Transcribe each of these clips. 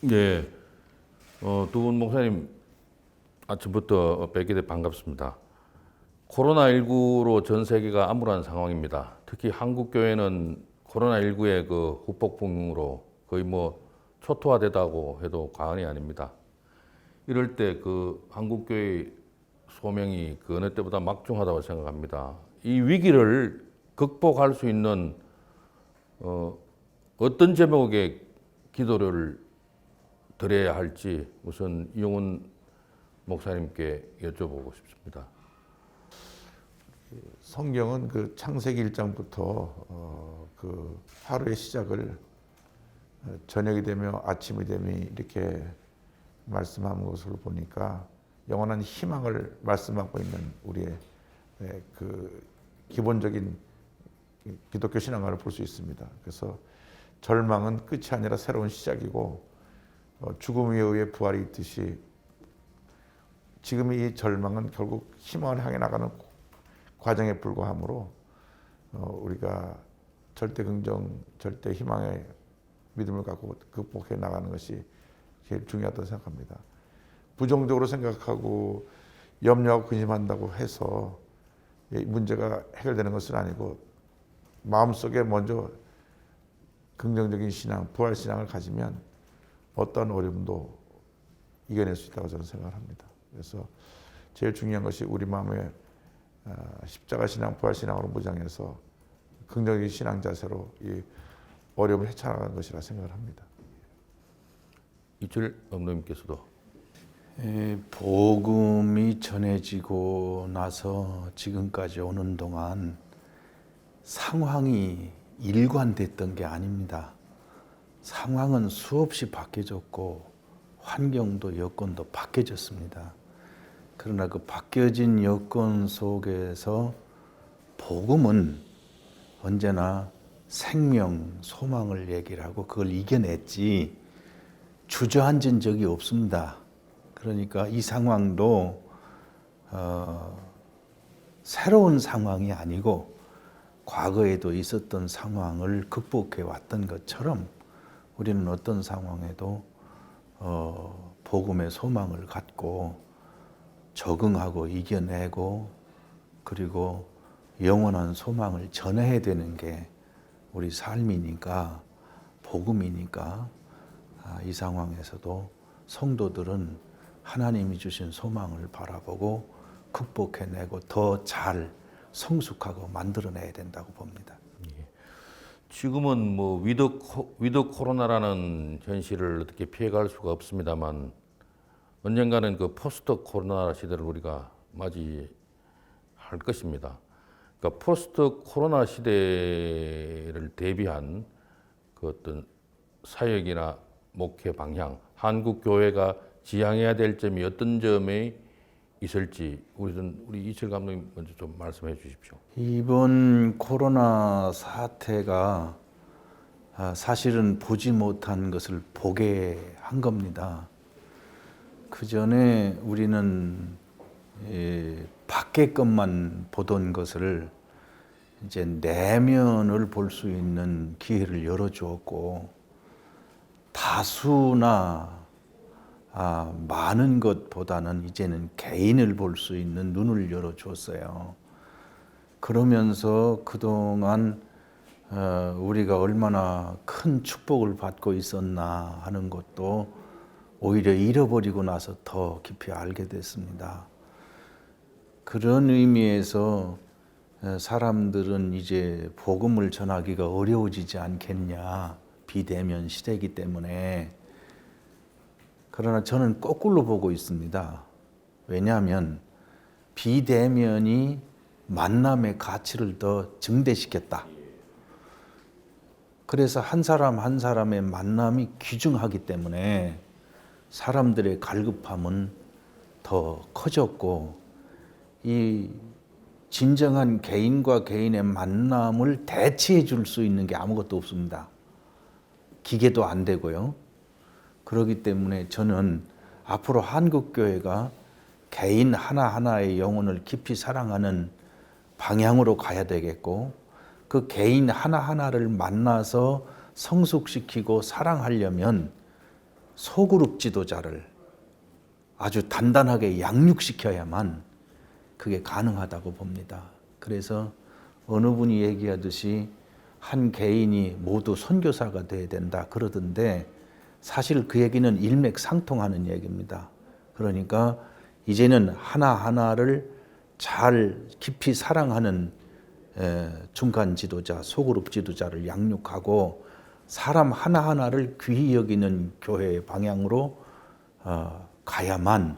예, 두 분 목사님 아침부터 뵙게 돼 반갑습니다. 코로나19로 전 세계가 암울한 상황입니다. 특히 한국 교회는 코로나19의 그 후폭풍으로 거의 뭐 초토화되다고 해도 과언이 아닙니다. 이럴 때 그 한국 교회의 소명이 그 어느 때보다 막중하다고 생각합니다. 이 위기를 극복할 수 있는 어떤 제목의 기도를 드려야 할지 우선 이용훈 목사님께 여쭤보고 싶습니다. 성경은 그 창세기 1장부터 그 하루의 시작을 저녁이 되며 아침이 되며 이렇게 말씀한 것을 보니까 영원한 희망을 말씀하고 있는 우리의 그 기본적인 기독교 신앙을 볼 수 있습니다. 그래서 절망은 끝이 아니라 새로운 시작이고 죽음 이후의 부활이 있듯이 지금 이 절망은 결국 희망을 향해 나가는 과정에 불과하므로 우리가 절대 긍정, 절대 희망의 믿음을 갖고 극복해 나가는 것이 제일 중요하다고 생각합니다. 부정적으로 생각하고 염려하고 근심한다고 해서 이 문제가 해결되는 것은 아니고 마음속에 먼저 긍정적인 신앙, 부활 신앙을 가지면 어떤 어려움도 이겨낼 수 있다고 저는 생각을 합니다. 그래서 제일 중요한 것이 우리 마음에 십자가 신앙, 부활 신앙으로 무장해서 긍정적인 신앙 자세로 이 어려움을 헤쳐나가는 것이라 생각을 합니다. 이철 엄노님께서도 복음이 전해지고 나서 지금까지 오는 동안 상황이 일관됐던 게 아닙니다. 상황은 수없이 바뀌어졌고 환경도 여건도 바뀌어졌습니다. 그러나 그 바뀌어진 여건 속에서 복음은 언제나 생명, 소망을 얘기를 하고 그걸 이겨냈지 주저앉은 적이 없습니다. 그러니까 이 상황도 새로운 상황이 아니고 과거에도 있었던 상황을 극복해 왔던 것처럼 우리는 어떤 상황에도 복음의 소망을 갖고 적응하고 이겨내고 그리고 영원한 소망을 전해야 되는 게 우리 삶이니까 복음이니까 이 상황에서도 성도들은 하나님이 주신 소망을 바라보고 극복해내고 더 잘 성숙하고 만들어내야 된다고 봅니다. 지금은 뭐 위드 코로나라는 현실을 어떻게 피해갈 수가 없습니다만 언젠가는 그 포스트 코로나 시대를 우리가 맞이할 것입니다. 그러니까 포스트 코로나 시대를 대비한 그 어떤 사역이나 목회 방향, 한국 교회가 지향해야 될 점이 어떤 점에 있을지 우리 이철 감독님 먼저 좀 말씀해 주십시오. 이번 코로나 사태가 사실은 보지 못한 것을 보게 한 겁니다. 그 전에 우리는 밖의 것만 보던 것을 이제 내면을 볼 수 있는 기회를 열어주었고 다수나 많은 것보다는 이제는 개인을 볼 수 있는 눈을 열어줬어요. 그러면서 그동안 우리가 얼마나 큰 축복을 받고 있었나 하는 것도 오히려 잃어버리고 나서 더 깊이 알게 됐습니다. 그런 의미에서 사람들은 이제 복음을 전하기가 어려워지지 않겠냐, 비대면 시대이기 때문에. 그러나 저는 거꾸로 보고 있습니다. 왜냐하면 비대면이 만남의 가치를 더 증대시켰다. 그래서 한 사람 한 사람의 만남이 귀중하기 때문에 사람들의 갈급함은 더 커졌고 이 진정한 개인과 개인의 만남을 대체해 줄 수 있는 게 아무것도 없습니다. 기계도 안 되고요. 그렇기 때문에 저는 앞으로 한국교회가 개인 하나하나의 영혼을 깊이 사랑하는 방향으로 가야 되겠고 그 개인 하나하나를 만나서 성숙시키고 사랑하려면 소그룹 지도자를 아주 단단하게 양육시켜야만 그게 가능하다고 봅니다. 그래서 어느 분이 얘기하듯이 한 개인이 모두 선교사가 돼야 된다 그러던데 사실 그 얘기는 일맥상통하는 얘기입니다. 그러니까 이제는 하나하나를 잘 깊이 사랑하는 중간 지도자, 소그룹 지도자를 양육하고 사람 하나하나를 귀히 여기는 교회의 방향으로 가야만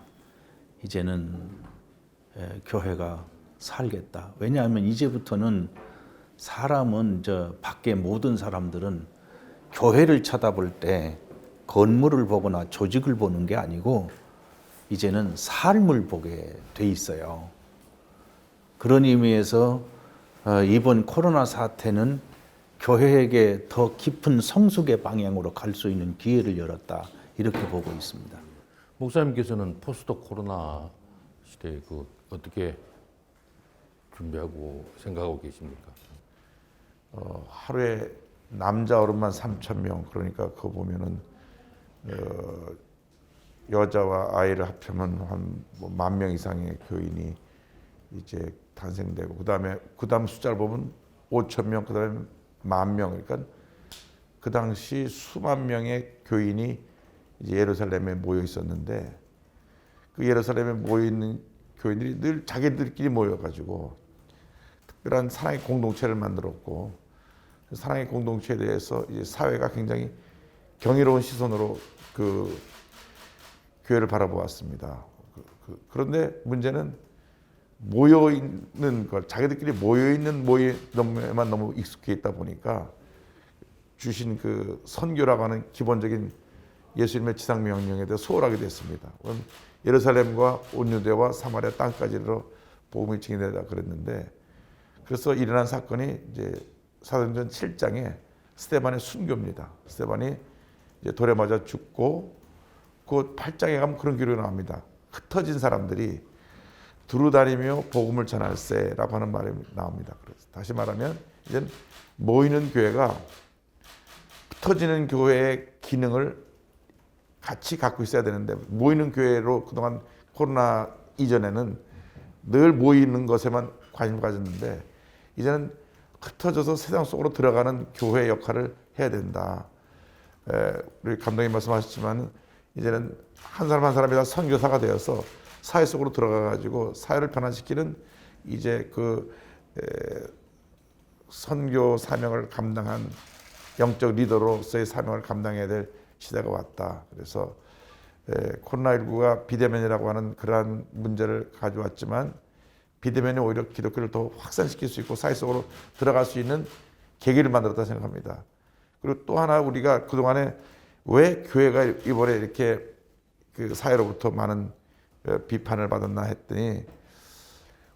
이제는 교회가 살겠다. 왜냐하면 이제부터는 사람은 밖에 모든 사람들은 교회를 쳐다볼 때 건물을 보거나 조직을 보는 게 아니고 이제는 삶을 보게 돼 있어요. 그런 의미에서 이번 코로나 사태는 교회에게 더 깊은 성숙의 방향으로 갈 수 있는 기회를 열었다. 이렇게 보고 있습니다. 목사님께서는 포스트 코로나 시대에 어떻게 준비하고 생각하고 계십니까? 하루에 남자 어른만 3,000명, 그러니까 그거 보면은 여자와 아이를 합하면 한 10,000명 이상의 교인이 이제 탄생되고, 그다음 숫자를 보면 5,000명, 그다음에 10,000명, 그러니까 그 당시 수만 명의 교인이 이제 예루살렘에 모여 있었는데, 그 예루살렘에 모여 있는 교인들이 늘 자기들끼리 모여가지고 특별한 사랑의 공동체를 만들었고, 사랑의 공동체에 대해서 이제 사회가 굉장히 경이로운 시선으로 그 교회를 바라보았습니다. 그런데 문제는 모여 있는 것, 자기들끼리 모여 있는 모임에만 너무 익숙해 있다 보니까 주신 그 선교라고 하는 기본적인 예수님의 지상 명령에 대해 소홀하게 됐습니다. 예루살렘과 온 유대와 사마리아 땅까지로 복음을 증인하다 그랬는데, 그래서 일어난 사건이 이제 사도행전 7장에 스데반의 순교입니다. 스데반이 이제 돌에 맞아 죽고, 그 8장에 가면 그런 기록이 나옵니다. 흩어진 사람들이 두루다니며 복음을 전할세라고 하는 말이 나옵니다. 그래서 다시 말하면 이제 모이는 교회가 흩어지는 교회의 기능을 같이 갖고 있어야 되는데, 모이는 교회로 그동안 코로나 이전에는 늘 모이는 것에만 관심을 가졌는데, 이제는 흩어져서 세상 속으로 들어가는 교회 역할을 해야 된다. 우리 감독님 말씀하셨지만 이제는 한 사람 한 사람이 다 선교사가 되어서 사회 속으로 들어가가지고 사회를 변화시키는 이제 선교 사명을 감당한 영적 리더로서의 사명을 감당해야 될 시대가 왔다. 그래서 코로나19가 비대면이라고 하는 그러한 문제를 가져왔지만, 비대면이 오히려 기독교를 더 확산시킬 수 있고 사회 속으로 들어갈 수 있는 계기를 만들었다 생각합니다. 그리고 또 하나, 우리가 그동안에 왜 교회가 이번에 이렇게 그 사회로부터 많은 비판을 받았나 했더니,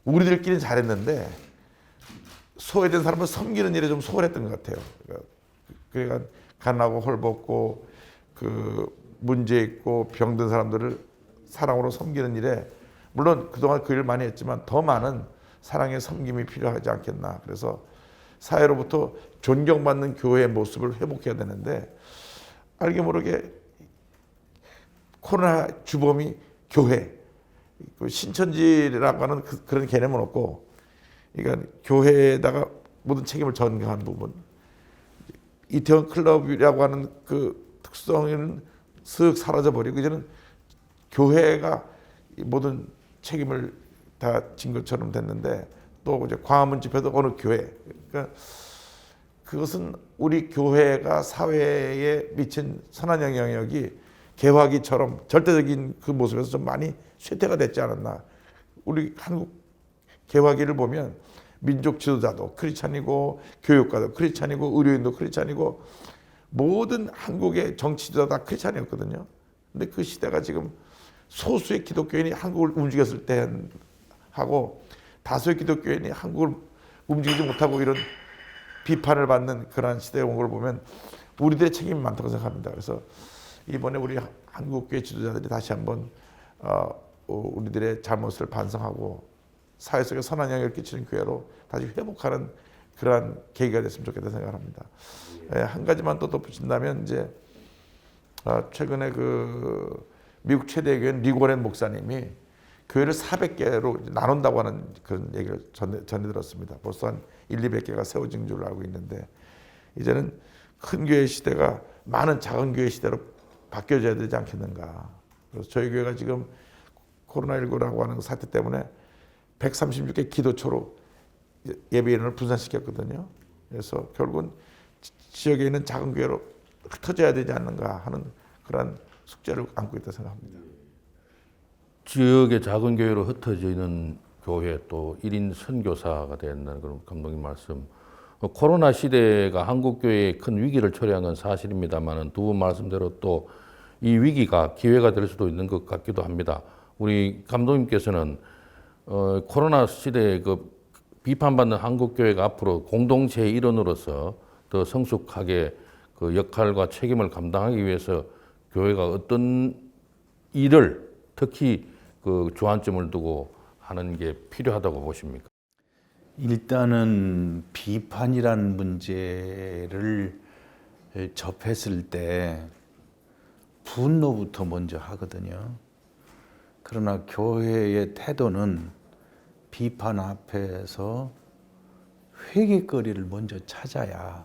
우리들끼리는 잘했는데 소외된 사람을 섬기는 일에 좀 소홀했던 것 같아요. 그러니까 가난하고 헐벗고 그 문제 있고 병든 사람들을 사랑으로 섬기는 일에, 물론 그동안 그 일을 많이 했지만 더 많은 사랑의 섬김이 필요하지 않겠나. 그래서 사회로부터 존경받는 교회의 모습을 회복해야 되는데, 알게 모르게 코로나 주범이 교회, 신천지라고 하는 그런 개념은 없고, 그러니까 교회에다가 모든 책임을 전가한 부분, 이태원 클럽이라고 하는 그 특성은 쓱 사라져버리고, 이제는 교회가 모든 책임을 다 진 것처럼 됐는데, 또 이제 광화문 집회도 어느 교회, 그러니까 그것은 우리 교회가 사회에 미친 선한 영향력이 개화기처럼 절대적인 그 모습에서 좀 많이 쇠퇴가 됐지 않았나. 우리 한국 개화기를 보면 민족 지도자도 크리스찬이고, 교육가도 크리스찬이고, 의료인도 크리스찬이고, 모든 한국의 정치 지도자 다 크리스찬이었거든요. 근데 그 시대가 지금 소수의 기독교인이 한국을 움직였을 때 하고, 다수의 기독교인이 한국을 움직이지 못하고 이런 비판을 받는 그러한 시대에 온 걸 보면 우리들의 책임이 많다고 생각합니다. 그래서 이번에 우리 한국교회 지도자들이 다시 한번 우리들의 잘못을 반성하고 사회 속에 선한 영향을 끼치는 교회로 다시 회복하는 그러한 계기가 됐으면 좋겠다 생각합니다. 한 가지만 또 덧붙인다면, 이제 최근에 그 미국 최대 교회 리고렌 목사님이 교회를 400개로 나눈다고 하는 그런 얘기를 전해 들었습니다. 벌써 한 200개가 세워진 줄 알고 있는데 이제는 큰 교회 시대가 많은 작은 교회 시대로 바뀌어져야 되지 않겠는가. 그래서 저희 교회가 지금 코로나19라고 하는 사태 때문에 136개 기도처로 예배 인원을 분산시켰거든요. 그래서 결국은 지역에 있는 작은 교회로 흩어져야 되지 않는가 하는 그런 숙제를 안고 있다 생각합니다. 지역의 작은 교회로 흩어져 있는 교회 또 1인 선교사가 된다는 그런 감독님 말씀. 코로나 시대가 한국 교회에 큰 위기를 초래한 건 사실입니다만은 두 분 말씀대로 또 이 위기가 기회가 될 수도 있는 것 같기도 합니다. 우리 감독님께서는 코로나 시대에 그 비판받는 한국 교회가 앞으로 공동체의 일원으로서 더 성숙하게 그 역할과 책임을 감당하기 위해서 교회가 어떤 일을 특히 그 주안점을 두고 하는 게 필요하다고 보십니까? 일단은 비판이라는 문제를 접했을 때 분노부터 먼저 하거든요. 그러나 교회의 태도는 비판 앞에서 회개거리를 먼저 찾아야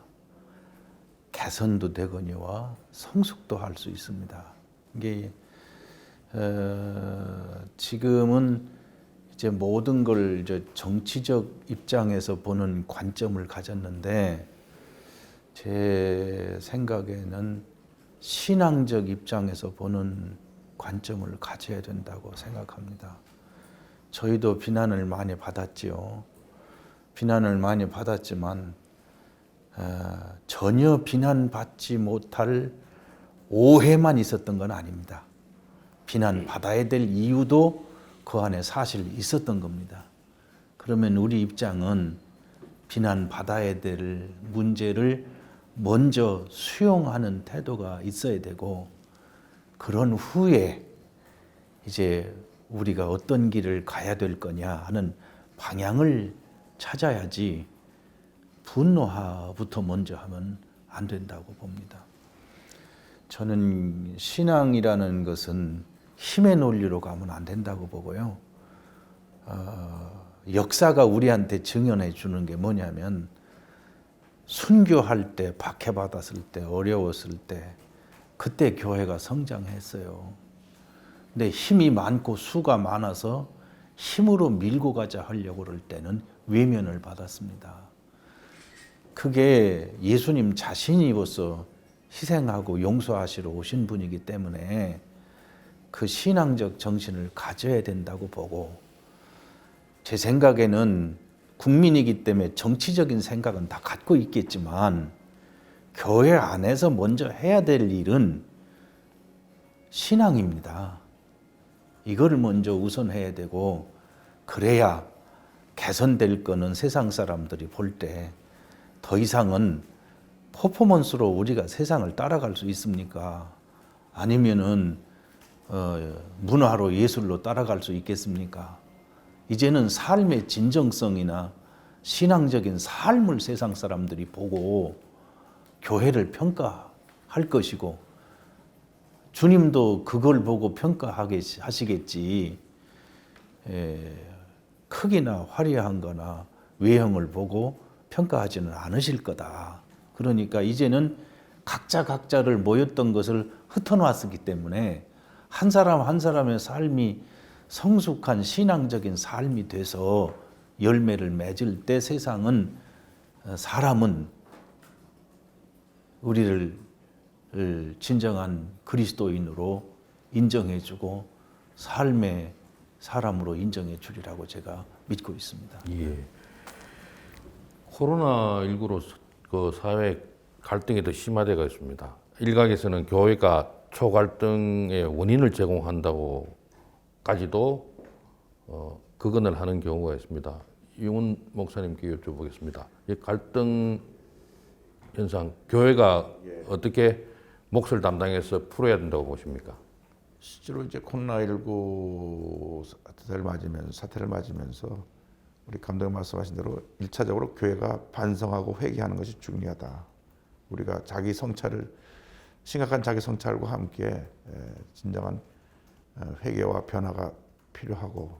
개선도 되거니와 성숙도 할 수 있습니다. 이게 지금은 이제 모든 걸 이제 정치적 입장에서 보는 관점을 가졌는데 제 생각에는 신앙적 입장에서 보는 관점을 가져야 된다고 생각합니다. 저희도 비난을 많이 받았지요. 비난을 많이 받았지만 전혀 비난받지 못할 오해만 있었던 건 아닙니다. 비난받아야 될 이유도 그 안에 사실 있었던 겁니다. 그러면 우리 입장은 비난받아야 될 문제를 먼저 수용하는 태도가 있어야 되고 그런 후에 이제 우리가 어떤 길을 가야 될 거냐 하는 방향을 찾아야지 분노부터 먼저 하면 안 된다고 봅니다. 저는 신앙이라는 것은 힘의 논리로 가면 안 된다고 보고요. 역사가 우리한테 증언해 주는 게 뭐냐면 순교할 때, 박해받았을 때, 어려웠을 때 그때 교회가 성장했어요. 근데 힘이 많고 수가 많아서 힘으로 밀고 가자 하려고 그럴 때는 외면을 받았습니다. 그게 예수님 자신이로서 희생하고 용서하시러 오신 분이기 때문에 그 신앙적 정신을 가져야 된다고 보고 제 생각에는 국민이기 때문에 정치적인 생각은 다 갖고 있겠지만 교회 안에서 먼저 해야 될 일은 신앙입니다. 이거를 먼저 우선해야 되고 그래야 개선될 거는 세상 사람들이 볼 때 더 이상은 퍼포먼스로 우리가 세상을 따라갈 수 있습니까? 아니면은 문화로 예술로 따라갈 수 있겠습니까? 이제는 삶의 진정성이나 신앙적인 삶을 세상 사람들이 보고 교회를 평가할 것이고 주님도 그걸 보고 평가하시겠지. 크기나 화려한 거나 외형을 보고 평가하지는 않으실 거다. 그러니까 이제는 각자를 모였던 것을 흩어놨기 때문에 한 사람 한 사람의 삶이 성숙한 신앙적인 삶이 돼서 열매를 맺을 때 세상은 사람은 우리를 진정한 그리스도인으로 인정해주고 삶의 사람으로 인정해 주리라고 제가 믿고 있습니다. 예. 코로나19로 그 사회 갈등이 더 심화되고 있습니다. 일각에서는 교회가 초갈등의 원인을 제공한다고까지도 극언을 하는 경우가 있습니다. 이훈 목사님께 여쭤보겠습니다. 이 갈등 현상, 교회가 어떻게 몫을 담당해서 풀어야 된다고 보십니까? 실제로 이제 코로나19 사태를 맞으면서 우리 감독님 말씀하신 대로 1차적으로 교회가 반성하고 회개하는 것이 중요하다. 우리가 자기 성찰을 심각한 자기 성찰과 함께 진정한 회개와 변화가 필요하고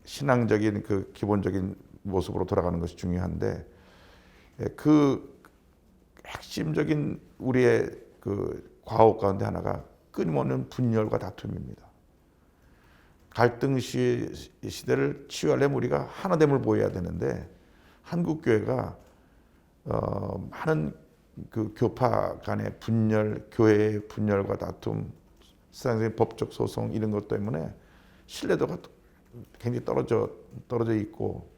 신앙적인 그 기본적인 모습으로 돌아가는 것이 중요한데 그 핵심적인 우리의 그 과업 가운데 하나가 끊임없는 분열과 다툼입니다. 갈등 시대를 치유하려면 우리가 하나됨을 보여야 되는데 한국 교회가 많은 그 교파 간의 분열, 교회의 분열과 다툼, 세상적인 법적 소송 이런 것 때문에 신뢰도가 굉장히 떨어져 있고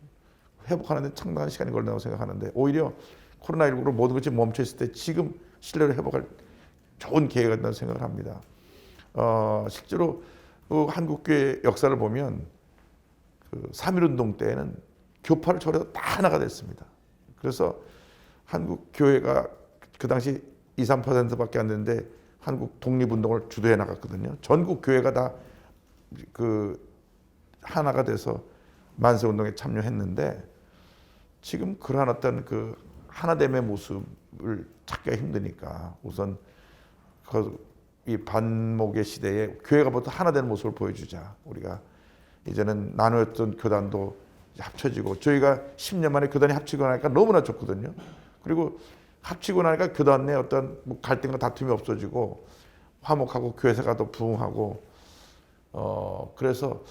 회복하는 데 상당한 시간이 걸린다고 생각하는데 오히려 코로나19로 모든 것이 멈춰 있을 때 지금 신뢰를 회복할 좋은 기회가 된다고 생각을 합니다. 실제로 그 한국교회 역사를 보면 그 3.1운동 때에는 교파를 초래해서 다 하나가 됐습니다. 그래서 한국 교회가 그 당시 2, 3%밖에 안 되는데 한국 독립운동을 주도해 나갔거든요. 전국 교회가 다 그 하나가 돼서 만세운동에 참여했는데 지금 그러한 어떤 그 하나됨의 모습을 찾기가 힘드니까 우선 이 반목의 시대에 교회가 보다 하나된 모습을 보여주자. 우리가 이제는 나누었던 교단도 합쳐지고 저희가 10년 만에 교단이 합치고 나니까 너무나 좋거든요. 그리고 합치고 나니까 교단 내 어떤 갈등과 다툼이 없어지고 화목하고 교회사가 더 부흥하고 그래서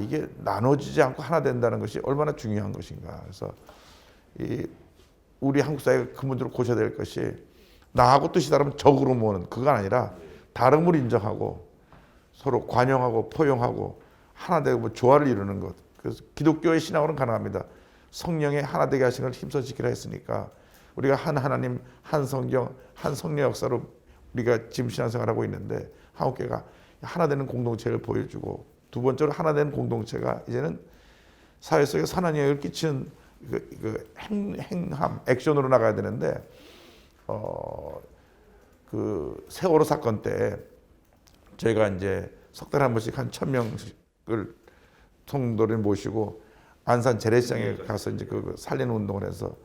이게 나눠지지 않고 하나 된다는 것이 얼마나 중요한 것인가. 그래서 우리 한국 사회가 근본적으로 고쳐야 될 것이 나하고 뜻이 다르면 적으로 모으는 그건 아니라 다름을 인정하고 서로 관용하고 포용하고 하나 되고 조화를 이루는 것. 그래서 기독교의 신앙으로는 가능합니다. 성령의 하나 되게 하시는 걸 힘써 지키라 했으니까 우리가 한 하나님, 한 성경, 한 성령 역사로 우리가 지금 신앙생활하고 있는데 한국교회가 하나 되는 공동체를 보여주고 두 번째로 하나 되는 공동체가 이제는 사회 속에 선한 영향을 끼치는 행함, 액션으로 나가야 되는데 그 세월호 사건 때 저희가 이제 석 달에 한 번씩 한 1,000명을 성도를 모시고 안산 재래시장에 가서 이제 그 살리는 운동을 해서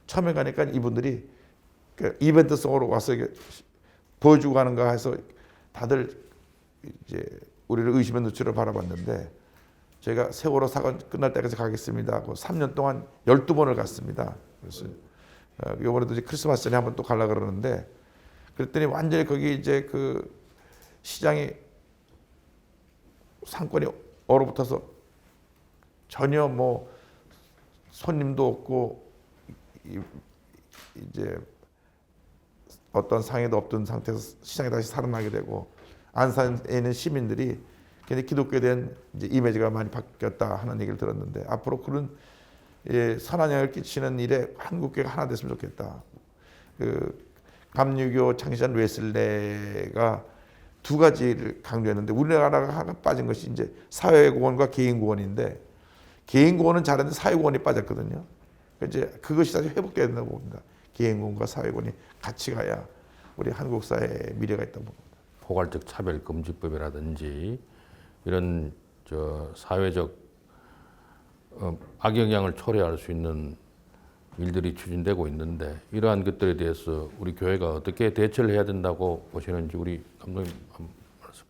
처음에 가니까 이분들이 그 이벤트성으로 와서 이게 보여주고 가는가 해서 다들 이제 우리를 의심의 눈치로 바라봤는데 저희가 세월호 사건 끝날 때까지 가겠습니다 하고 3년 동안 12번을 갔습니다. 그래서 이번에도 이제 크리스마스 전에 한번 또 가려고 그러는데 그랬더니 완전히 거기 이제 그 시장이 상권이 얼어붙어서 전혀 뭐 손님도 없고 이제 어떤 상해도 없던 상태에서 시장이 다시 살아나게 되고 안산에 있는 시민들이 굉장히 기독교에 대한 이제 이미지가 많이 바뀌었다 하는 얘기를 들었는데 앞으로 그런 선한 영향을 끼치는 일에 한국교회가 하나 됐으면 좋겠다. 그 감리교 창시자인 웨슬레가 두 가지를 강조했는데 우리나라가 하나 빠진 것이 이제 사회구원과 개인구원인데 개인구원은 잘했는데 사회구원이 빠졌거든요. 이제 그것이 다시 회복돼야 된다고 봅니다. 개인구원과 사회구원이 같이 가야 우리 한국 사회의 미래가 있다고 봅니다. 포괄적 차별금지법이라든지 이런 사회적 악영향을 초래할 수 있는 일들이 추진되고 있는데 이러한 것들에 대해서 우리 교회가 어떻게 대처를 해야 된다고 보시는지 우리 감독님 한번 말씀.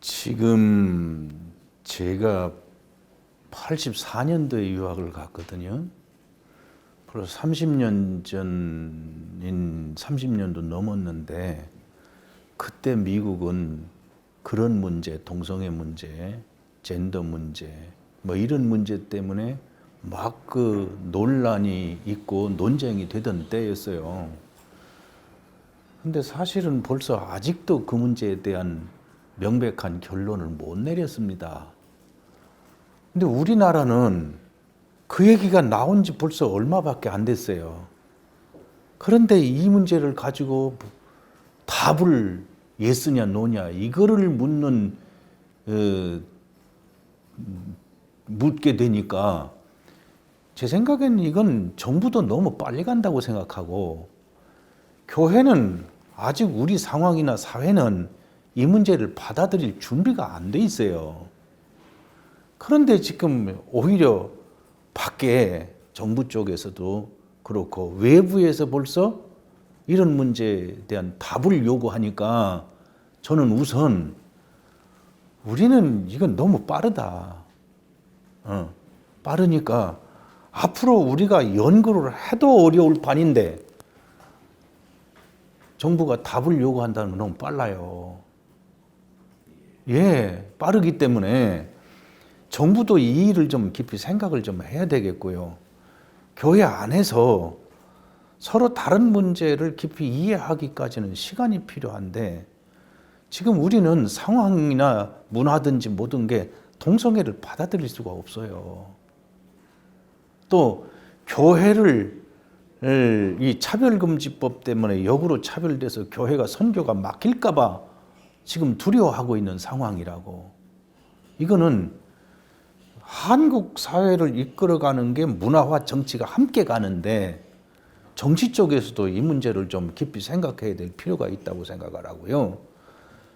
지금 제가 84년도에 유학을 갔거든요. 벌써 30년 전인 30년도 넘었는데 그때 미국은 그런 문제, 동성애 문제, 젠더 문제 뭐 이런 문제 때문에 막 그 논란이 있고 논쟁이 되던 때였어요. 근데 사실은 벌써 아직도 그 문제에 대한 명백한 결론을 못 내렸습니다. 근데 우리나라는 그 얘기가 나온 지 벌써 얼마밖에 안 됐어요. 그런데 이 문제를 가지고 답을 예스냐 노냐 이거를 묻게 되니까 제 생각에는 이건 정부도 너무 빨리 간다고 생각하고 교회는 아직 우리 상황이나 사회는 이 문제를 받아들일 준비가 안 돼 있어요. 그런데 지금 오히려 밖에 정부 쪽에서도 그렇고 외부에서 벌써 이런 문제에 대한 답을 요구하니까 저는 우선 우리는 이건 너무 빠르다. 빠르니까 앞으로 우리가 연구를 해도 어려울 판인데 정부가 답을 요구한다는 건 너무 빨라요. 예, 빠르기 때문에 정부도 이 일을 좀 깊이 생각을 좀 해야 되겠고요. 교회 안에서 서로 다른 문제를 깊이 이해하기까지는 시간이 필요한데 지금 우리는 상황이나 문화든지 모든 게 동성애를 받아들일 수가 없어요. 또 교회를 이 차별금지법 때문에 역으로 차별돼서 교회가 선교가 막힐까봐 지금 두려워하고 있는 상황이라고. 이거는 한국 사회를 이끌어가는 게 문화와 정치가 함께 가는데 정치 쪽에서도 이 문제를 좀 깊이 생각해야 될 필요가 있다고 생각을 하고요.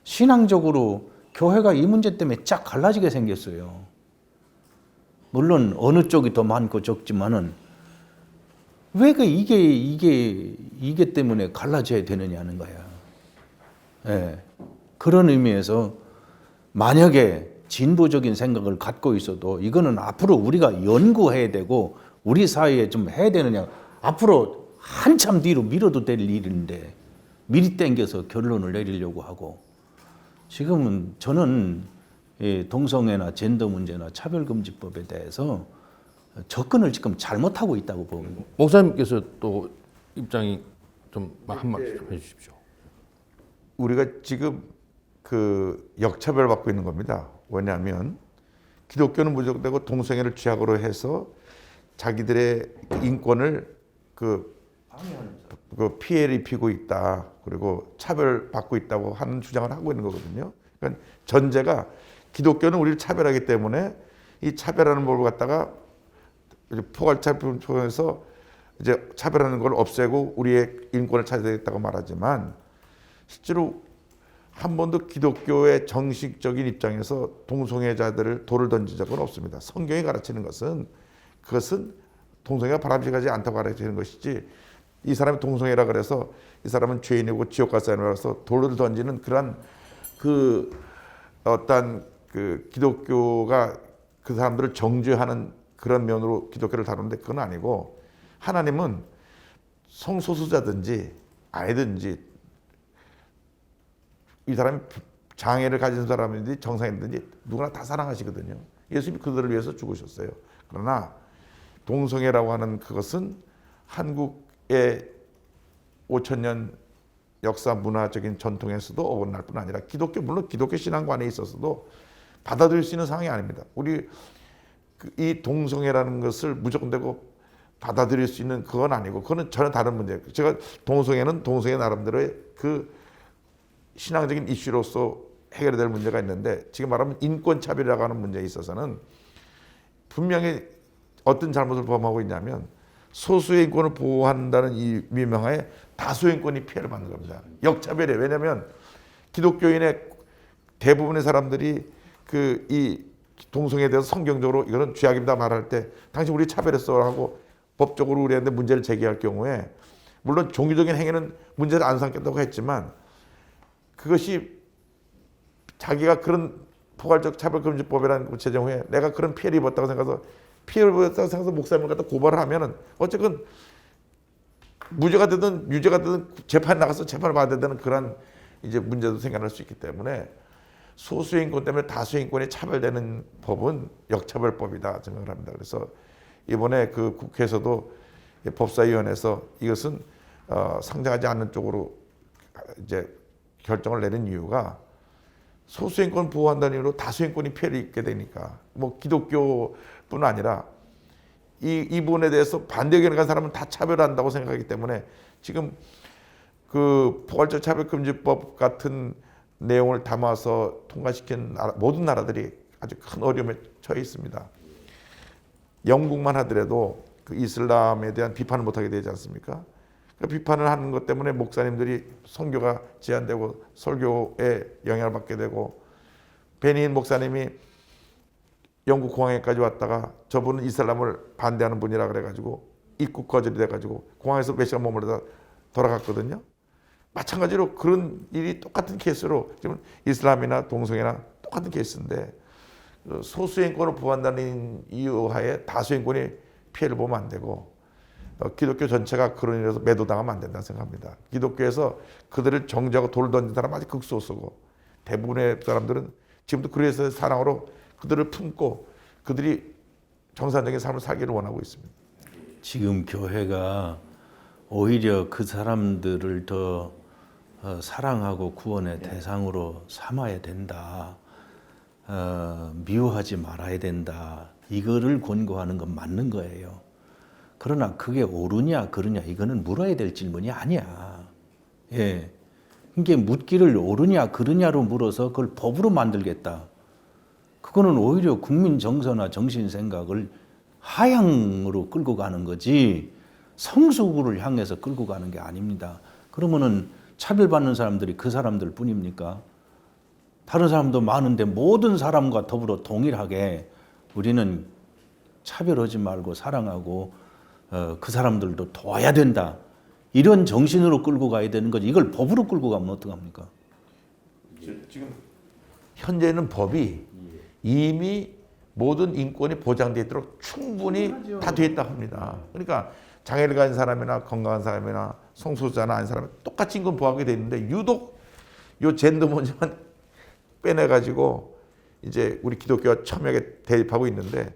신앙적으로 교회가 이 문제 때문에 쫙 갈라지게 생겼어요. 물론 어느 쪽이 더 많고 적지만은 왜 이게 때문에 갈라져야 되느냐는 거야. 예. 그런 의미에서 만약에 진보적인 생각을 갖고 있어도 이거는 앞으로 우리가 연구해야 되고 우리 사회에 좀 해야 되느냐. 앞으로 한참 뒤로 미뤄도 될 일인데 미리 땡겨서 결론을 내리려고 하고 지금은 저는 동성애나 젠더 문제나 차별금지법에 대해서 접근을 지금 잘못하고 있다고 봅니다. 목사님께서 또 입장이 좀 한 말씀 해주십시오. 우리가 지금 그 역차별 받고 있는 겁니다. 왜냐하면 기독교는 무조건되고 동성애를 취약으로 해서 자기들의 인권을 그 피해를 입히고 있다. 그리고 차별받고 있다고 하는 주장을 하고 있는 거거든요. 그러니까 전제가 기독교는 우리를 차별하기 때문에 이 차별하는 법을 갖다가 포괄차별을 통해서 이제 차별하는 걸 없애고 우리의 인권을 찾아야겠다고 말하지만 실제로 한 번도 기독교의 정식적인 입장에서 동성애자들을 돌을 던진 적은 없습니다. 성경이 가르치는 것은 그것은 동성애가 바람직하지 않다고 가르치는 것이지 이 사람이 동성애라 그래서 이 사람은 죄인이고 지옥 갈 사람이라서 돌을 던지는 그런 그 어떤 그 기독교가 그 사람들을 정죄하는 그런 면으로 기독교를 다루는데 그건 아니고 하나님은 성소수자든지 아니든지 이 사람이 장애를 가진 사람이든지 정상이든지 누구나 다 사랑하시거든요. 예수님이 그들을 위해서 죽으셨어요. 그러나 동성애라고 하는 그것은 한국의 5,000년 역사 문화적인 전통에서도 어긋날 뿐 아니라 기독교 물론 기독교 신앙관에 있어서도 받아들일 수 있는 상황이 아닙니다. 우리 이 동성애라는 것을 무조건 되고 받아들일 수 있는 그건 아니고 그거는 전혀 다른 문제예요. 제가 동성애는 동성애 나름대로의 그 신앙적인 이슈로서 해결해야 될 문제가 있는데 지금 말하면 인권차별이라고 하는 문제에 있어서는 분명히 어떤 잘못을 범하고 있냐면 소수의 인권을 보호한다는 이 미명하에 다수의 인권이 피해를 받는 겁니다. 역차별이에요. 왜냐하면 기독교인의 대부분의 사람들이 그 이 동성애에 대해서 성경적으로 이거는 죄악입니다 말할 때 당신 우리 차별했어 하고 법적으로 우리한테 문제를 제기할 경우에 물론 종교적인 행위는 문제를 안 삼겠다고 했지만 그것이 자기가 그런 포괄적 차별금지법이라는 제정 후에 내가 그런 피해를 입었다고 생각해서 피해를 입었다고 생각해서 목사님을 갖다 고발을 하면은 어쨌든 무죄가 되든 유죄가 되든 재판에 나가서 재판을 받아야 되는 그런 이제 문제도 생겨날 수 있기 때문에 소수의 인권 때문에 다수의 인권이 차별되는 법은 역차별법이다 생각을 합니다. 그래서 이번에 그 국회에서도 법사위원회에서 이것은 상정하지 않는 쪽으로 이제 결정을 내린 이유가 소수의 인권 보호한다는 이유로 다수의 인권이 피해를 입게 되니까 뭐 기독교뿐 아니라 이 부분에 대해서 반대 의견을 간 사람은 다 차별한다고 생각하기 때문에 지금 그 포괄적 차별금지법 같은 내용을 담아서 통과시킨 모든 나라들이 아주 큰 어려움에 처해 있습니다. 영국만 하더라도 그 이슬람에 대한 비판을 못하게 되지 않습니까? 그 비판을 하는 것 때문에 목사님들이 선교가 제한되고 설교에 영향을 받게 되고 베닌 목사님이 영국 공항에까지 왔다가 저분은 이슬람을 반대하는 분이라 그래가지고 입국 거절이 돼가지고 공항에서 몇 시간 머무르다 돌아갔거든요. 마찬가지로 그런 일이 똑같은 케이스로 지금 이슬람이나 동성애나 똑같은 케이스인데 소수의 인권을 보호한다는 이유하에 다수의 인권이 피해를 보면 안 되고 기독교 전체가 그런 일에서 매도당하면 안 된다고 생각합니다. 기독교에서 그들을 정죄하고 돌을 던진 사람 아직 극소수고 대부분의 사람들은 지금도 그래서 사랑으로 그들을 품고 그들이 정상적인 삶을 살기를 원하고 있습니다. 지금 교회가 오히려 그 사람들을 더 사랑하고 구원의 대상으로 삼아야 된다. 미워하지 말아야 된다. 이거를 권고하는 건 맞는 거예요. 그러나 그게 옳으냐 그르냐 이거는 물어야 될 질문이 아니야. 예. 이게 묻기를 옳으냐 그르냐로 물어서 그걸 법으로 만들겠다. 그거는 오히려 국민 정서나 정신 생각을 하향으로 끌고 가는 거지 성숙을 향해서 끌고 가는 게 아닙니다. 그러면은 차별받는 사람들이 그 사람들 뿐입니까? 다른 사람도 많은데 모든 사람과 더불어 동일하게 우리는 차별하지 말고 사랑하고 그 사람들도 도와야 된다. 이런 정신으로 끌고 가야 되는 거지. 이걸 법으로 끌고 가면 어떡합니까? 지금 현재는 법이 이미 모든 인권이 보장되어 있도록 충분히 다 되어 있다고 합니다. 그러니까 장애를 가진 사람이나 건강한 사람이나 성소수자나 아닌 사람이 똑같이 인권 보호하게 돼 있는데 유독 요 젠더 문제만 빼내가지고 이제 우리 기독교가 첨예하게 대입하고 있는데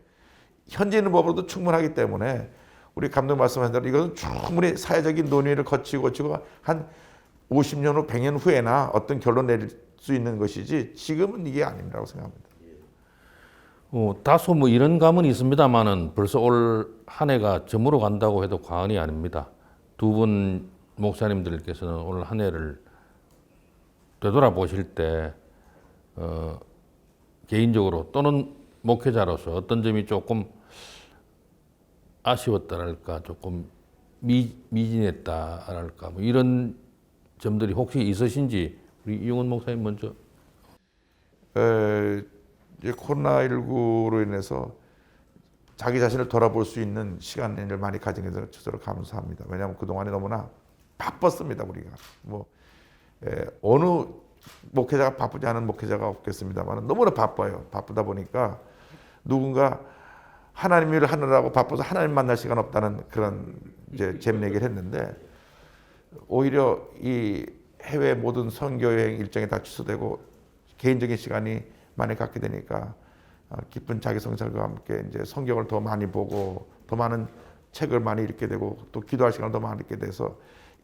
현재 있는 법으로도 충분하기 때문에 우리 감독 말씀하신 대로 이것은 충분히 사회적인 논의를 거치고 한 50년 후 100년 후에나 어떤 결론 내릴 수 있는 것이지 지금은 이게 아니라고 생각합니다. 다소 뭐 이런 감은 있습니다만은 벌써 올 한 해가 저물어 간다고 해도 과언이 아닙니다. 두 분 목사님들께서는 올 한 해를 되돌아보실 때 개인적으로 또는 목회자로서 어떤 점이 조금 아쉬웠다랄까, 조금 미진했다랄까, 뭐 이런 점들이 혹시 있으신지 우리 이용훈 목사님 먼저. 이제 코로나19로 인해서 자기 자신을 돌아볼 수 있는 시간을 많이 가진 게 저로 감사합니다. 왜냐하면 그동안에 너무나 바빴습니다, 우리가. 어느 목회자가 바쁘지 않은 목회자가 없겠습니다만 너무나 바빠요. 바쁘다 보니까 누군가 하나님 일을 하느라고 바빠서 하나님 만날 시간 없다는 그런 이제 재밌는 얘기를 했는데 오히려 이 해외 모든 선교 여행 일정이 다 취소되고 개인적인 시간이 많이 갖게 되니까 깊은 자기 성찰과 함께 이제 성경을 더 많이 보고 더 많은 책을 많이 읽게 되고 또 기도할 시간을 더 많이 읽게 돼서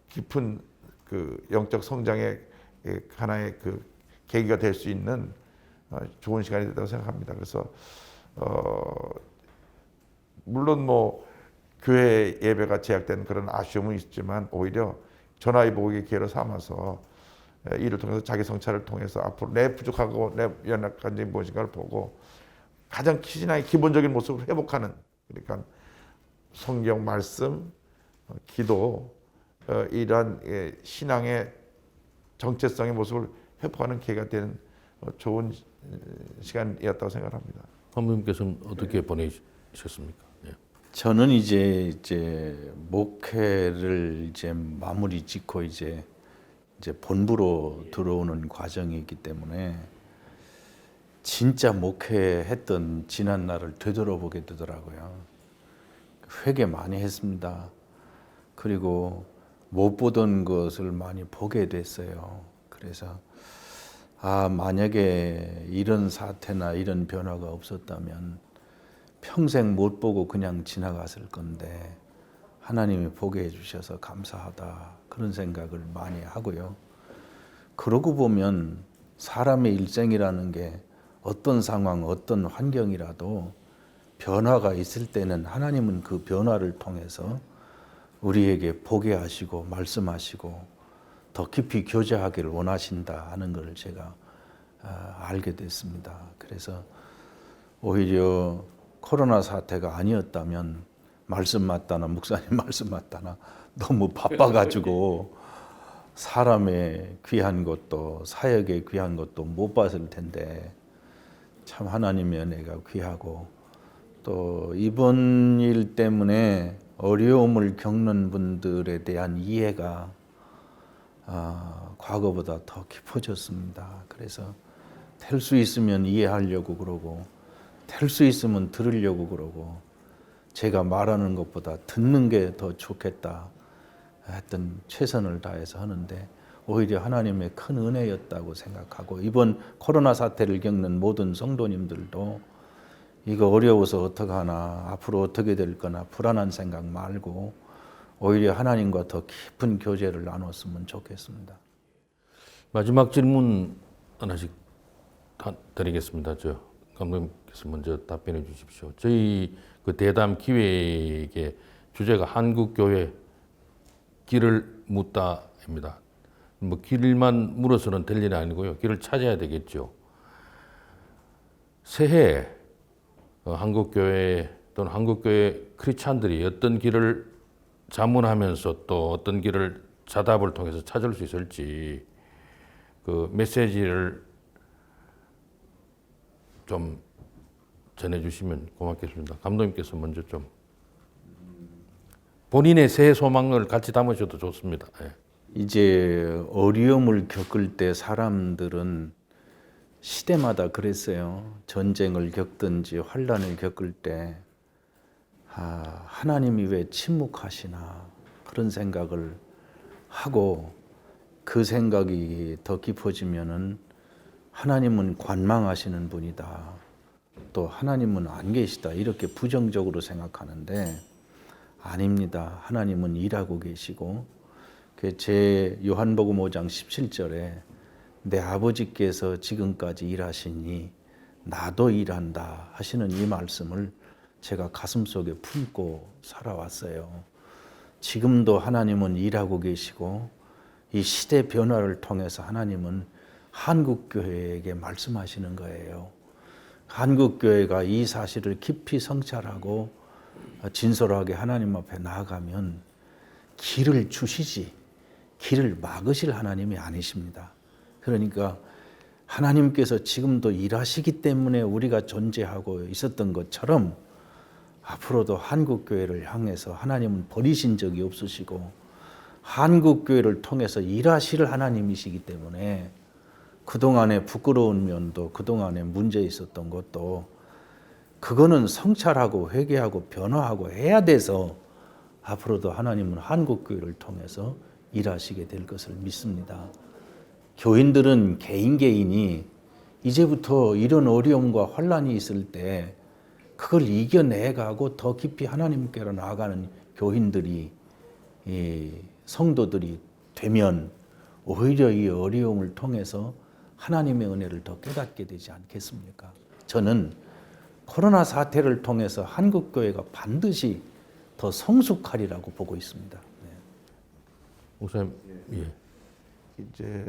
깊은 그 영적 성장의 하나의 그 계기가 될 수 있는 좋은 시간이 됐다고 생각합니다. 그래서 물론 뭐 교회 예배가 제약된 그런 아쉬움은 있지만 오히려 전화위복의 기회로 삼아서 이를 통해서 자기 성찰을 통해서 앞으로 내 부족하고 내 연약한 점이 무엇인가를 보고 가장 신앙의 기본적인 모습을 회복하는 그러니까 성경 말씀, 기도 이러한 신앙의 정체성의 모습을 회복하는 계기가 되는 좋은 시간이었다고 생각합니다. 사모님께서는 어떻게 보내셨습니까? 예. 저는 이제 목회를 이제 마무리 짓고 이제 본부로 들어오는 과정이 있기 때문에 진짜 목회했던 지난 날을 되돌아보게 되더라고요. 회개 많이 했습니다. 그리고 못 보던 것을 많이 보게 됐어요. 그래서 만약에 이런 사태나 이런 변화가 없었다면 평생 못 보고 그냥 지나갔을 건데 하나님이 보게 해주셔서 감사하다 그런 생각을 많이 하고요. 그러고 보면 사람의 일생이라는 게 어떤 상황, 어떤 환경이라도 변화가 있을 때는 하나님은 그 변화를 통해서 우리에게 보게 하시고 말씀하시고 더 깊이 교제하기를 원하신다 하는 것을 제가 알게 됐습니다. 그래서 오히려 코로나 사태가 아니었다면 말씀 맞다나 목사님 말씀 맞다나 너무 바빠가지고 사람의 귀한 것도 사역의 귀한 것도 못 봤을 텐데 참 하나님의 은혜가 귀하고 또 이번 일 때문에 어려움을 겪는 분들에 대한 이해가 과거보다 더 깊어졌습니다. 그래서 될 수 있으면 이해하려고 그러고 될 수 있으면 들으려고 그러고 제가 말하는 것보다 듣는 게 더 좋겠다 했던 최선을 다해서 하는데 오히려 하나님의 큰 은혜였다고 생각하고 이번 코로나 사태를 겪는 모든 성도님들도 이거 어려워서 어떡하나 앞으로 어떻게 될 거나 불안한 생각 말고 오히려 하나님과 더 깊은 교제를 나눴으면 좋겠습니다. 마지막 질문 하나씩 드리겠습니다. 감독님께서 먼저 답변해 주십시오. 저희 그 대담 기획의 주제가 한국교회 길을 묻다입니다. 뭐 길만 물어서는 될 일이 아니고요. 길을 찾아야 되겠죠. 새해 한국교회 또는 한국교회 크리스찬들이 어떤 길을 자문하면서 또 어떤 길을 자답을 통해서 찾을 수 있을지 그 메시지를 좀 전해주시면 고맙겠습니다. 감독님께서 먼저 좀 본인의 새해 소망을 같이 담으셔도 좋습니다. 예. 이제 어려움을 겪을 때 사람들은 시대마다 그랬어요. 전쟁을 겪든지 환란을 겪을 때 하나님이 왜 침묵하시나 그런 생각을 하고 그 생각이 더 깊어지면은 하나님은 관망하시는 분이다. 또 하나님은 안 계시다. 이렇게 부정적으로 생각하는데 아닙니다. 하나님은 일하고 계시고 제 요한복음 5장 17절에 내 아버지께서 지금까지 일하시니 나도 일한다 하시는 이 말씀을 제가 가슴속에 품고 살아왔어요. 지금도 하나님은 일하고 계시고 이 시대 변화를 통해서 하나님은 한국교회에게 말씀하시는 거예요. 한국교회가 이 사실을 깊이 성찰하고 진솔하게 하나님 앞에 나아가면 길을 주시지 길을 막으실 하나님이 아니십니다. 그러니까 하나님께서 지금도 일하시기 때문에 우리가 존재하고 있었던 것처럼 앞으로도 한국교회를 향해서 하나님은 버리신 적이 없으시고 한국교회를 통해서 일하실 하나님이시기 때문에 그동안에 부끄러운 면도 그동안에 문제 있었던 것도 그거는 성찰하고 회개하고 변화하고 해야 돼서 앞으로도 하나님은 한국교회를 통해서 일하시게 될 것을 믿습니다. 교인들은 개인이 이제부터 이런 어려움과 환란이 있을 때 그걸 이겨내가고 더 깊이 하나님께로 나아가는 교인들이 성도들이 되면 오히려 이 어려움을 통해서 하나님의 은혜를 더 깨닫게 되지 않겠습니까? 저는 코로나 사태를 통해서 한국교회가 반드시 더 성숙하리라고 보고 있습니다. 목사님, 예. 이제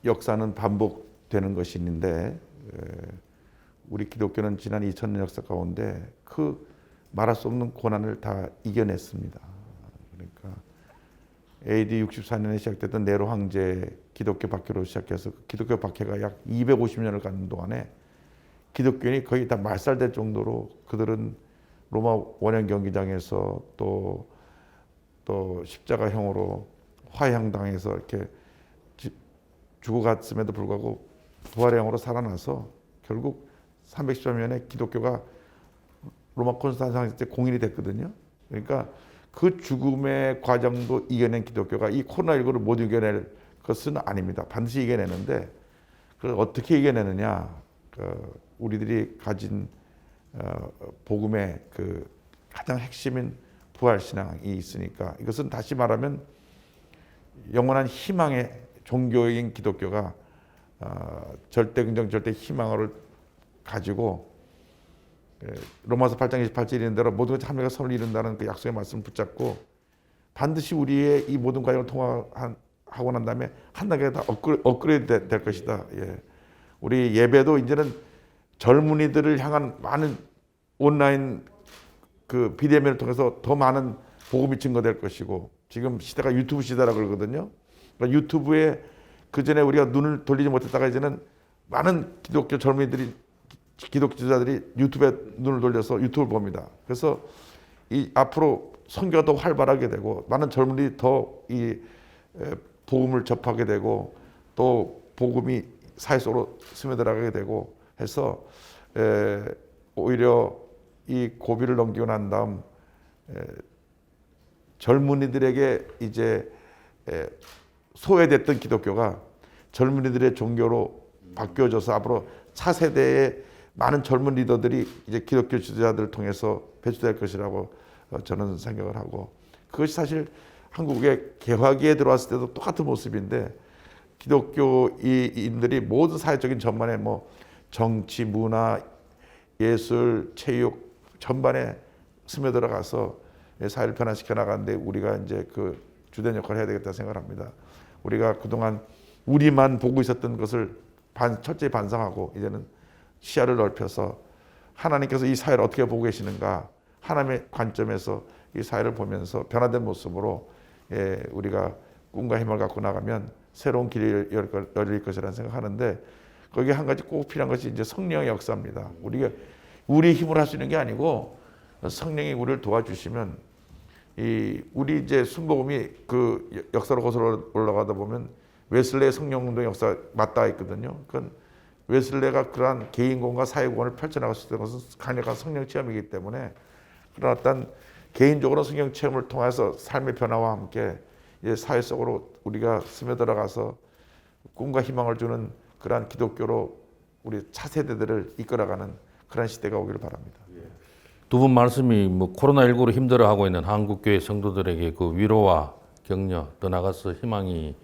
역사는 반복되는 것이 있는데 우리 기독교는 지난 2000년 역사 가운데 그 말할 수 없는 고난을 다 이겨냈습니다. 그러니까 AD 64년에 시작됐던 네로 황제 기독교 박해로 시작해서 기독교 박해가 약 250년을 가는 동안에 기독교인이 거의 다 말살될 정도로 그들은 로마 원형 경기장에서 또 십자가형으로 화형당해서 이렇게 죽어갔음에도 불구하고 부활형으로 살아나서 결국 310년에 기독교가 로마 콘스탄티노스 때 공인이 됐거든요. 그러니까 그 죽음의 과정도 이겨낸 기독교가 이 코로나19를 못 이겨낼 것은 아닙니다. 반드시 이겨내는데 그걸 어떻게 이겨내느냐? 우리들이 가진 복음의 그 가장 핵심인 부활 신앙이 있으니까 이것은 다시 말하면 영원한 희망의 종교인 기독교가 절대 긍정, 절대 희망을 가지고 로마서 8장 28절에 있는 대로 모든 것이 하나님과 선을 이룬다는 그 약속의 말씀을 붙잡고 반드시 우리의 이 모든 과정을 통과하고 난 다음에 한 단계 다 업그레이드 될 것이다. 예. 우리 예배도 이제는 젊은이들을 향한 많은 온라인 그 비대면을 통해서 더 많은 복음이 증거될 것이고 지금 시대가 유튜브 시대라고 그러거든요. 그러니까 유튜브에 그 전에 우리가 눈을 돌리지 못했다가 이제는 많은 기독교 젊은이들이 기독교 지도자들이 유튜브에 눈을 돌려서 유튜브를 봅니다. 그래서 이 앞으로 선교가 더 활발하게 되고 많은 젊은이들이 더 이 복음을 접하게 되고 또 복음이 사회 속으로 스며들어가게 되고 해서 오히려 이 고비를 넘기고 난 다음 젊은이들에게 이제 소외됐던 기독교가 젊은이들의 종교로 바뀌어져서 앞으로 차세대의 많은 젊은 리더들이 이제 기독교 지도자들을 통해서 배출될 것이라고 저는 생각을 하고, 그것이 사실 한국의 개화기에 들어왔을 때도 똑같은 모습인데, 기독교인들이 모든 사회적인 전반에 뭐 정치, 문화, 예술, 체육 전반에 스며들어가서 사회를 변화시켜 나가는데 우리가 이제 그 주된 역할을 해야 되겠다 생각합니다. 우리가 그동안 우리만 보고 있었던 것을 철저히 반성하고 이제는 시야를 넓혀서 하나님께서 이 사회를 어떻게 보고 계시는가, 하나님의 관점에서 이 사회를 보면서 변화된 모습으로 우리가 꿈과 힘을 갖고 나가면 새로운 길이 열릴 것이라는 생각하는데, 거기에 한 가지 꼭 필요한 것이 이제 성령의 역사입니다. 우리가 우리 힘으로 할 수 있는 게 아니고 성령이 우리를 도와주시면, 우리 이제 순복음이 그 역사로 거슬러 올라가다 보면 웨슬레의 성령운동 역사 맞닿아 있거든요. 그건 웨슬레가 그러한 개인공과 사회공을 펼쳐나갈 수 있는 것은 강력한 성령 체험이기 때문에, 그런 어떤 개인적으로 성령 체험을 통해서 삶의 변화와 함께 이제 사회 속으로 우리가 스며들어가서 꿈과 희망을 주는 그러한 기독교로 우리 차세대들을 이끌어가는 그런 시대가 오기를 바랍니다. 두 분 말씀이 뭐 코로나19로 힘들어하고 있는 한국교회 성도들에게 그 위로와 격려, 더 나아가서 희망이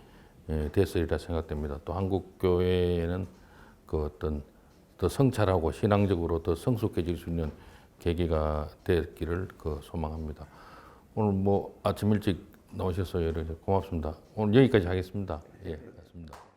됐으리라 생각됩니다. 또 한국교회는 그 어떤 더 성찰하고 신앙적으로 더 성숙해질 수 있는 계기가 됐기를 소망합니다. 오늘 뭐 아침 일찍 나오셔서 여러 고맙습니다. 오늘 여기까지 하겠습니다. 예, 고맙습니다.